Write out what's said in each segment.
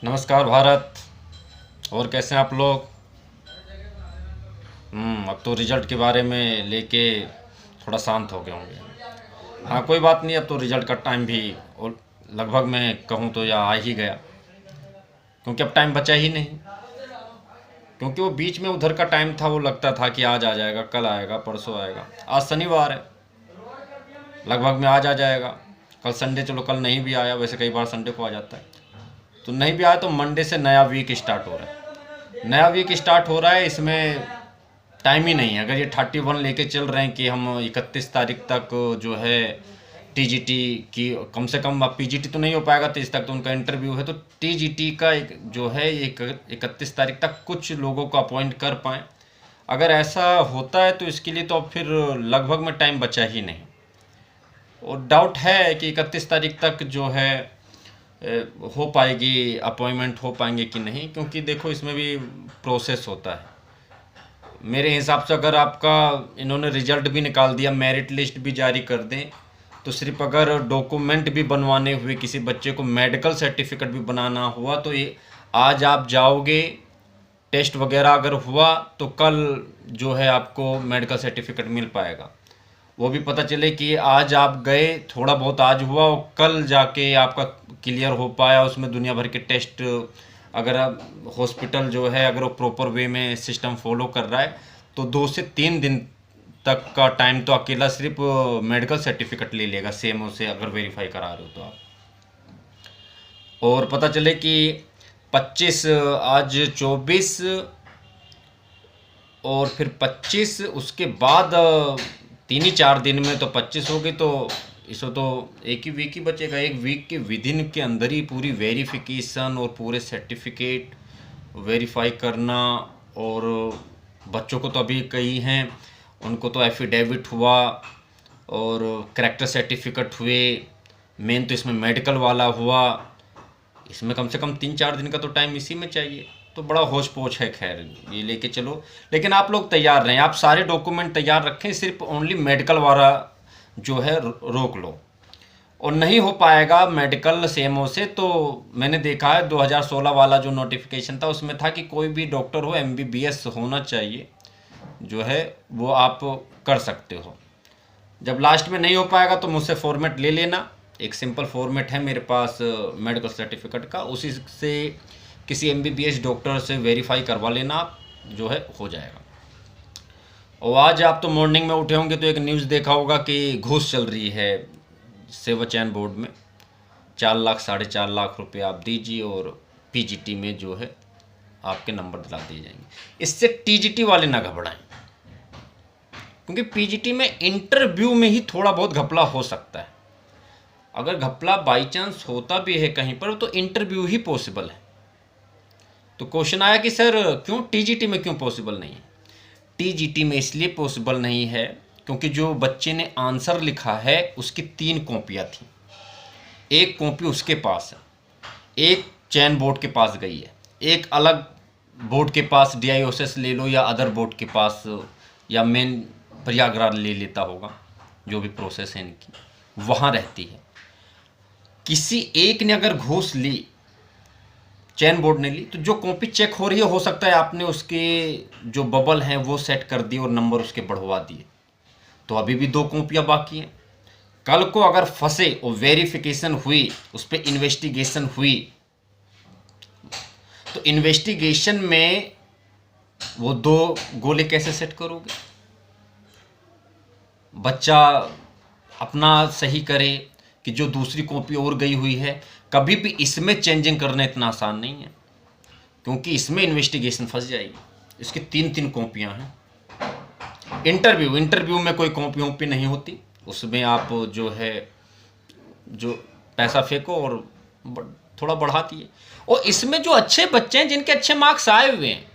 नमस्कार भारत। और कैसे हैं आप लोग? अब तो रिजल्ट के बारे में लेके थोड़ा शांत हो गए होंगे। हाँ, कोई बात नहीं, अब तो रिजल्ट का टाइम भी और लगभग मैं कहूँ तो या आ ही गया, क्योंकि अब टाइम बचा ही नहीं। क्योंकि वो बीच में उधर का टाइम था, वो लगता था कि आज आ जाएगा, कल आएगा, परसों आएगा। आज शनिवार है, लगभग में आज आ जाएगा। कल संडे, चलो कल नहीं भी आया, वैसे कई बार संडे को आ जाता है। तो नहीं भी आया तो मंडे से नया वीक स्टार्ट हो रहा है। नया वीक स्टार्ट हो रहा है, इसमें टाइम ही नहीं है। अगर ये 31 लेके चल रहे हैं कि हम 31 तारीख तक जो है टीजीटी की, कम से कम अब पीजीटी तो नहीं हो पाएगा, 30 तक तो उनका इंटरव्यू है, तो टीजीटी का एक जो है 31 तारीख तक कुछ लोगों को अपॉइंट कर पाएँ। अगर ऐसा होता है तो इसके लिए तो अब फिर लगभग में टाइम बचा ही नहीं। और डाउट है कि 31 तारीख तक जो है हो पाएगी, अपॉइंटमेंट हो पाएंगे कि नहीं, क्योंकि देखो इसमें भी प्रोसेस होता है। मेरे हिसाब से अगर आपका इन्होंने रिजल्ट भी निकाल दिया, मेरिट लिस्ट भी जारी कर दें, तो सिर्फ अगर डॉक्यूमेंट भी बनवाने हुए, किसी बच्चे को मेडिकल सर्टिफिकेट भी बनाना हुआ, तो ये आज आप जाओगे, टेस्ट वगैरह अगर हुआ तो कल जो है आपको मेडिकल सर्टिफिकेट मिल पाएगा। वो भी पता चले कि आज आप गए, थोड़ा बहुत आज हुआ और कल जाके आपका क्लियर हो पाया। उसमें दुनिया भर के टेस्ट, अगर आप हॉस्पिटल जो है अगर वो प्रॉपर वे में सिस्टम फॉलो कर रहा है, तो 2 से 3 दिन तक का टाइम तो अकेला सिर्फ मेडिकल सर्टिफिकेट ले लेगा, सेम से अगर वेरीफाई करा रहे हो तो आप। और पता चले कि 25, आज 24 और फिर 25, उसके बाद 3 ही 4 दिन में तो 25 हो गई, तो इसको तो एक ही वीक ही बचेगा। एक वीक के विदिन के अंदर ही पूरी वेरिफिकेशन और पूरे सर्टिफिकेट वेरीफाई करना। और बच्चों को तो अभी कई हैं, उनको तो एफिडेविट हुआ और करेक्टर सर्टिफिकेट हुए, मेन तो इसमें मेडिकल वाला हुआ। इसमें कम से कम 3 4 दिन का तो टाइम इसी में चाहिए। तो बड़ा होच पोच है, खैर ये लेके चलो। लेकिन आप लोग तैयार रहें, आप सारे डॉक्यूमेंट तैयार रखें, सिर्फ ओनली मेडिकल वाला जो है रोक लो। और नहीं हो पाएगा मेडिकल सेमो से, तो मैंने देखा है 2016 वाला जो नोटिफिकेशन था उसमें था कि कोई भी डॉक्टर हो, एमबीबीएस होना चाहिए, जो है वो आप कर सकते हो। जब लास्ट में नहीं हो पाएगा तो मुझसे फॉर्मेट ले लेना, एक सिंपल फॉर्मेट है मेरे पास मेडिकल सर्टिफिकेट का, उसी से किसी एमबीबीएस डॉक्टर से वेरीफाई करवा लेना, आप जो है हो जाएगा। और आज आप तो मॉर्निंग में उठे होंगे तो एक न्यूज़ देखा होगा कि घूस चल रही है सेवा चयन बोर्ड में। 4 लाख 4.5 लाख रुपये आप दीजिए और पीजीटी में जो है आपके नंबर दिला दिए जाएंगे। इससे टीजीटी वाले ना घबराएं, क्योंकि पीजीटी में इंटरव्यू में ही थोड़ा बहुत घपला हो सकता है। अगर घपला बाई चांस होता भी है कहीं पर, तो इंटरव्यू ही पॉसिबल है। तो क्वेश्चन आया कि सर क्यों टीजीटी में क्यों पॉसिबल नहीं है? टीजीटी में इसलिए पॉसिबल नहीं है क्योंकि जो बच्चे ने आंसर लिखा है उसकी 3 कॉपियाँ थी। एक कॉपी उसके पास है, एक चयन बोर्ड के पास गई है, एक अलग बोर्ड के पास, डीआईओएसएस ले लो या अदर बोर्ड के पास, या मेन प्रयागराज ले लेता होगा, जो भी प्रोसेस है इनकी वहाँ रहती है। किसी एक ने अगर घूस ली, चयन बोर्ड ने ली, तो जो कॉपी चेक हो रही है, हो सकता है आपने उसके जो बबल हैं वो सेट कर दिए और नंबर उसके बढ़वा दिए, तो अभी भी 2 कॉपियाँ बाकी हैं। कल को अगर फंसे और वेरिफिकेशन हुई, उस पर इन्वेस्टिगेशन हुई, तो इन्वेस्टिगेशन में वो 2 गोले कैसे सेट करोगे? बच्चा अपना सही करे कि जो दूसरी कॉपी और गई हुई है, कभी भी इसमें चेंजिंग करना इतना आसान नहीं है, क्योंकि इसमें इन्वेस्टिगेशन फंस जाएगी। इसकी 3 कॉपियाँ हैं। इंटरव्यू में कोई कॉपी नहीं होती, उसमें आप जो है जो पैसा फेंको और थोड़ा बढ़ा दिए। और इसमें जो अच्छे बच्चे हैं, जिनके अच्छे मार्क्स आए हुए हैं,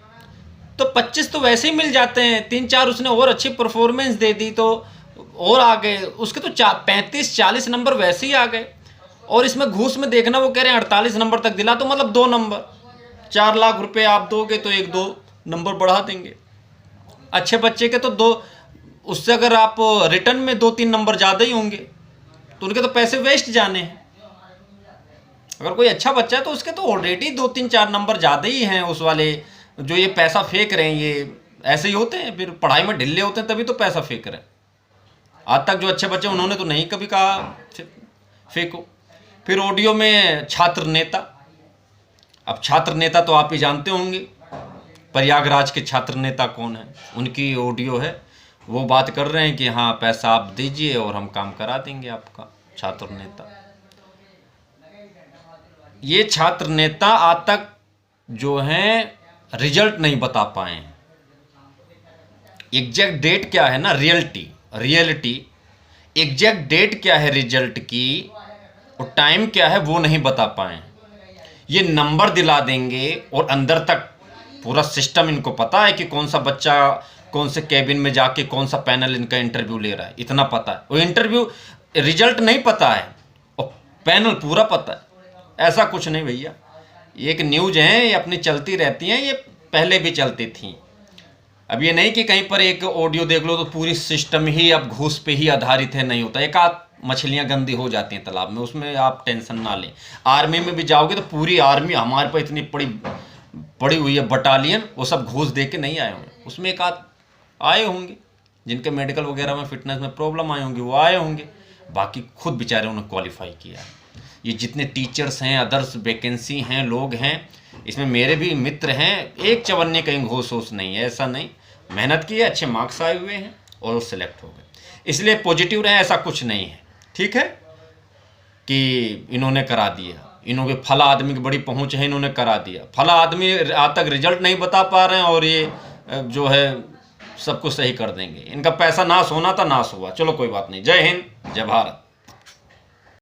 तो 25 तो वैसे ही मिल जाते हैं। 3 4 उसने और अच्छी परफॉर्मेंस दे दी तो और आ गए, उसके तो 35 40 नंबर वैसे ही आ गए। और इसमें घूस में देखना, वो कह रहे हैं 48 नंबर तक दिला, तो मतलब 2 नंबर, 4 लाख रुपए आप दोगे तो 1 2 नंबर बढ़ा देंगे। अच्छे बच्चे के तो 2, उससे अगर आप रिटर्न में 2 3 नंबर ज़्यादा ही होंगे, तो उनके तो पैसे वेस्ट जाने हैं। अगर कोई अच्छा बच्चा है तो उसके तो ऑलरेडी 2 3 4 नंबर ज़्यादा ही हैं उस वाले, जो ये पैसा फेंक रहे हैं ये ऐसे ही होते हैं, फिर पढ़ाई में ढिल्ले होते हैं तभी तो पैसा फेंक रहे हैं। आज तक जो अच्छे बच्चे उन्होंने तो नहीं कभी कहा फेंको। फिर ऑडियो में छात्र नेता, अब छात्र नेता तो आप ही जानते होंगे, प्रयागराज के छात्र नेता कौन है, उनकी ऑडियो है, वो बात कर रहे हैं कि हाँ पैसा आप दीजिए और हम काम करा देंगे आपका। छात्र नेता, ये छात्र नेता आज तक जो हैं रिजल्ट नहीं बता पाए हैं। एग्जैक्ट डेट क्या है ना, रियलिटी एग्जैक्ट डेट क्या है रिजल्ट की और टाइम क्या है वो नहीं बता पाए। ये नंबर दिला देंगे और अंदर तक पूरा सिस्टम इनको पता है कि कौन सा बच्चा कौन से कैबिन में जाके कौन सा पैनल इनका इंटरव्यू ले रहा है, इतना पता है। और इंटरव्यू रिजल्ट नहीं पता है और पैनल पूरा पता है। ऐसा कुछ नहीं भैया, ये एक न्यूज है, ये अपनी चलती रहती हैं, ये पहले भी चलती थी। अब ये नहीं कि कहीं पर एक ऑडियो देख लो तो पूरी सिस्टम ही अब घूस पे ही आधारित है, नहीं होता। एक आध मछलियाँ गंदी हो जाती हैं तालाब में, उसमें आप टेंशन ना लें। आर्मी में भी जाओगे तो पूरी आर्मी हमारे पर इतनी पड़ी हुई है बटालियन, वो सब घूस दे के नहीं आए होंगे। उसमें एक आध आए होंगे जिनके मेडिकल वगैरह में फिटनेस में प्रॉब्लम आए होंगे, वो आए होंगे, बाकी खुद बेचारे उन्होंने क्वालिफाई किया है। ये जितने टीचर्स हैं, अदर्स वैकेंसी हैं, लोग हैं, इसमें मेरे भी मित्र हैं, एक चवन्ने कहीं घूस वूस नहीं है, ऐसा नहीं। मेहनत की है, अच्छे मार्क्स आए हुए हैं और वो सिलेक्ट हो गए, इसलिए पॉजिटिव रहे, ऐसा कुछ नहीं है। ठीक है कि इन्होंने करा दिया, इन्होंने फला आदमी की बड़ी पहुंच है, इन्होंने करा दिया, फला आदमी आज तक रिजल्ट नहीं बता पा रहे हैं और ये जो है सब कुछ सही कर देंगे। इनका पैसा नाश होना था, नाश हुआ। चलो कोई बात नहीं। जय हिंद, जय भारत।